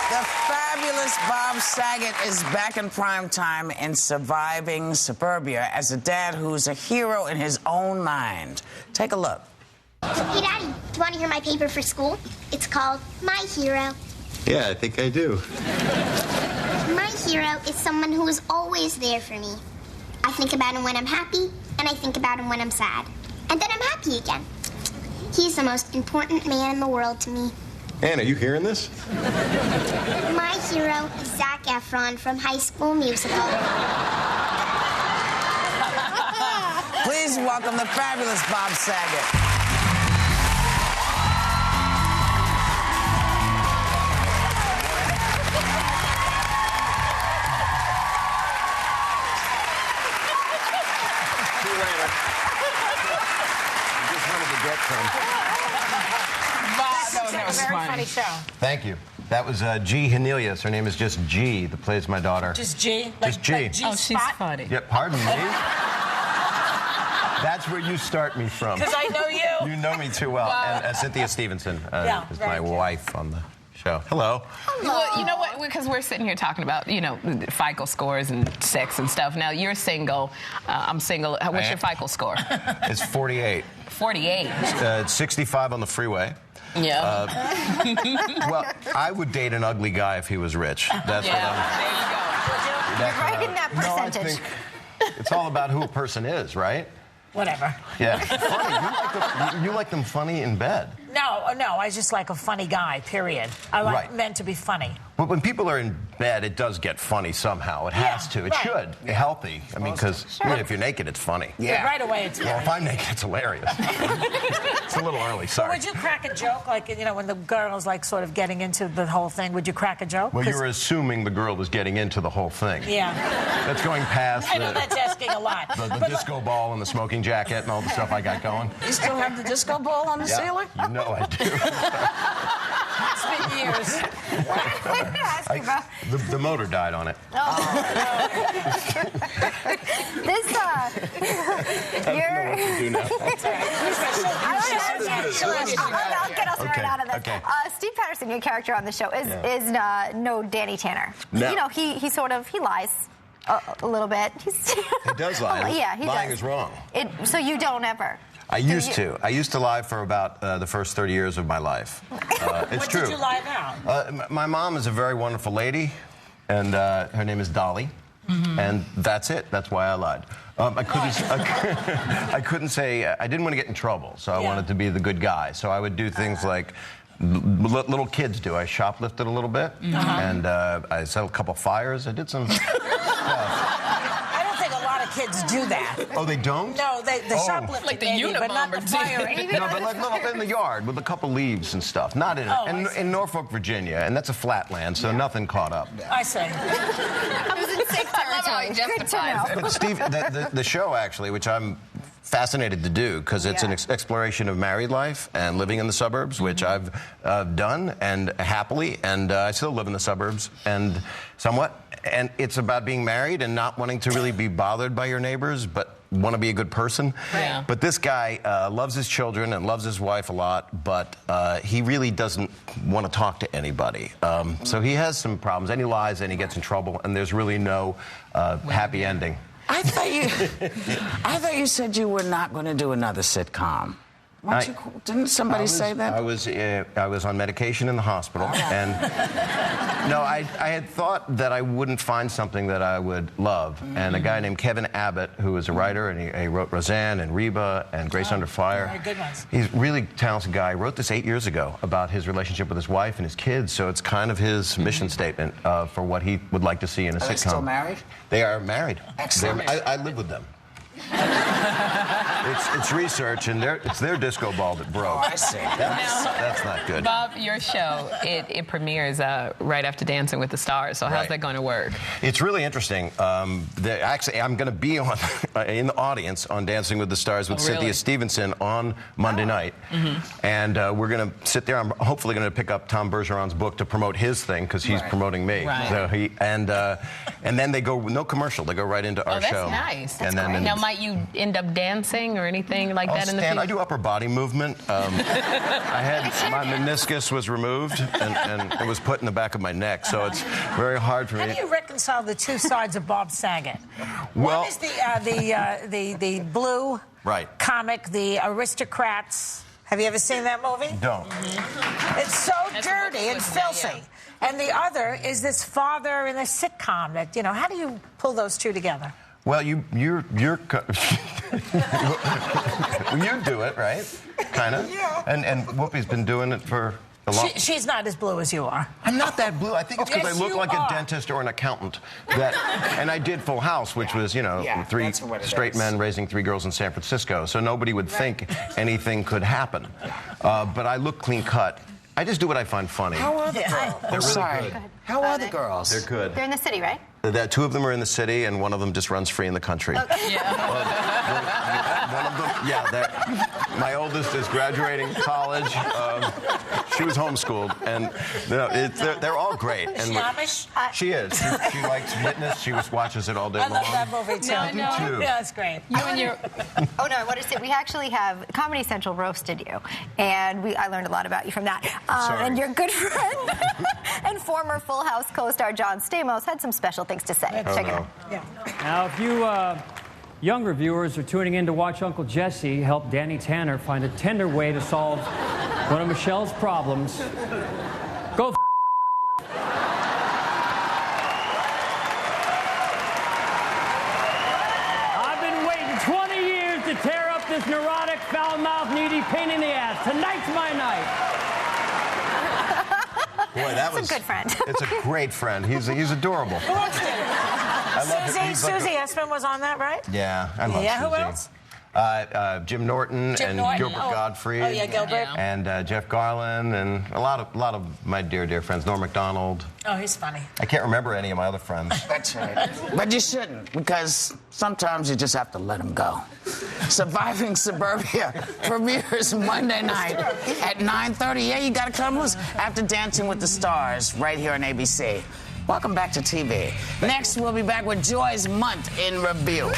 The fabulous Bob Saget is back in prime time in Surviving Suburbia as a dad who's a hero in his own mind. Take a look. Hey, Daddy, do you want to hear my paper for school? It's called My Hero. Yeah, I think I do. My hero is someone who is always there for me. I think about him when I'm happy, and I think about him when I'm sad. And then I'm happy again. He's the most important man in the world to me. Ann, are you hearing this? My hero is Zac Efron from High School Musical. Please welcome the fabulous Bob Saget. That was a very funny show. Thank you. That was G. Hernelius. Her name is just G, that plays my daughter. Just G? Just G. Like oh, she's funny. Yeah, pardon me? That's where you start me from. Because I know you. You know me too well. Wow. And Cynthia Stevenson is my cute. wife on the show. Hello. Well, you know what? Because we're sitting here talking about, you know, FICO scores and sex and stuff. Now, you're single. I'm single. What's your FICO score? It's 48. 48. It's 65 on the freeway. Yeah. Well, I would date an ugly guy if he was rich. That's what I'm... There you go. You're right in that percentage. No, I think it's all about who a person is, right? Whatever. Yeah. Funny. You like them funny in bed. No, I just like a funny guy, period. I like men to be funny. But when people are in bed, it does get funny somehow. It has to. It should. Healthy. I mean, because if you're naked, it's funny. Yeah. Right away, it's funny. Well, if I'm naked, it's hilarious. It's a little early, sorry. Well, would you crack a joke, like, you know, when the girl's, like, sort of getting into the whole thing? Would you crack a joke? Well, you're assuming the girl is getting into the whole thing. Yeah. That's going past I know that's asking a lot. the disco ball and the smoking jacket and all the stuff I got going. You still have the disco ball on the ceiling? You know I do. It's been years. The motor died on it. I'll get us right out of this. Okay. Steve Patterson, your character on the show, is no Danny Tanner. No. You know, he lies a little bit. He does lie. Yeah, he Lying does. is wrong. So you don't ever. I used to lie for about the first 30 years of my life. It's true. What did you lie about? My mom is a very wonderful lady, and her name is Dolly, and that's it. That's why I lied. I couldn't say. I didn't want to get in trouble, so I wanted to be the good guy. So I would do things like little kids do. I shoplifted a little bit, and I set a couple fires. I did some stuff. Kids do that. Oh, they don't? No, the shoplifting, like the maybe, but not the firing. No, but like little in the yard with a couple leaves and stuff. Not in Norfolk, Virginia, and that's a flat land, so nothing caught up. I see. I was in safe territory. Good to know. But Steve, the show actually, which I'm fascinated to do because it's an exploration of married life and living in the suburbs, which I've done and happily, and I still live in the suburbs and somewhat. And it's about being married and not wanting to really be bothered by your neighbors, but want to be a good person. Yeah. But this guy loves his children and loves his wife a lot, but he really doesn't want to talk to anybody. So he has some problems, and he lies, and he gets in trouble, and there's really no happy ending. I thought you said you were not going to do another sitcom. Didn't somebody say that? I was on medication in the hospital, and no, I had thought that I wouldn't find something that I would love. And a guy named Kevin Abbott, who is a writer, and he wrote Roseanne and Reba and Grace Under Fire. Very good ones. He's a really talented guy. He wrote this 8 years ago about his relationship with his wife and his kids, so it's kind of his mission statement for what he would like to see in a sitcom. Are they still married? They are married. Excellent. I live with them. It's research, and it's their disco ball that broke. Oh, I see. That's not good. Bob, your show, it premieres right after Dancing with the Stars, so how's that going to work? It's really interesting. Actually, I'm going to be in the audience on Dancing with the Stars with Cynthia Stevenson on Monday night. And we're going to sit there. I'm hopefully going to pick up Tom Bergeron's book to promote his thing, because he's promoting me. Right. So And then they go, no commercial, they go right into our show. Oh, that's nice. And then Now, might you end up dancing or anything like that in the future? I do upper body movement. I had, my meniscus was removed and it was put in the back of my neck, so it's very hard for me. How do you reconcile the two sides of Bob Saget? Well, one is the blue comic, The Aristocrats. Have you ever seen that movie? Don't. It's so dirty and filthy. And the other is this father in a sitcom that, you know, how do you pull those two together? Well, you're you do it, right? Kind of. Yeah. And Whoopi's been doing it for a long. She's not as blue as you are. I'm not that blue. I think it's because Yes, I look you like are. a dentist or an accountant. And I did Full House, which was, you know, three that's what it straight is. men raising 3 girls in San Francisco. So nobody would think anything could happen. But I look clean cut. I just do what I find funny. How are the girls? They're really Sorry. good. How are the girls? They're good. They're in the city, right? 2 of them are in the city, and 1 of them just runs free in the country. Okay. One of them, my oldest is graduating college. She was homeschooled, and they're all great. And Is she Amish? She is. She likes Witness. She watches it all day I long. love that movie, too. I do too. Yeah, it's great. You and your... Oh, no, I wanted to say, we actually have Comedy Central roasted you, and I learned a lot about you from that. Sorry. And your good friend and former Full House co-star John Stamos had some special things to say. Check it out. Yeah. Now, if you younger viewers are tuning in to watch Uncle Jesse help Danny Tanner find a tender way to solve one of Michelle's problems, go I've been waiting 20 years to tear up this neurotic, foul-mouthed, needy pain in the ass. Tonight's my night. Boy, that was a good friend. It's a great friend. He's adorable. Who else did it? I love it. He's Susie like Essman was on that, right? Yeah, I love Yeah, Susie. who else? Jim Norton Jim and Norton. Gilbert Oh. Gottfried. Oh, yeah, Gilbert. And Jeff Garland and a lot of my dear friends. Norm Macdonald. Oh, he's funny. I can't remember any of my other friends. That's right. But you shouldn't, because sometimes you just have to let them go. Surviving Suburbia premieres Monday night at 9:30. Yeah, you gotta come loose after Dancing with the Stars right here on ABC. Welcome back to TV. Next, we'll be back with Joy's Month in Review.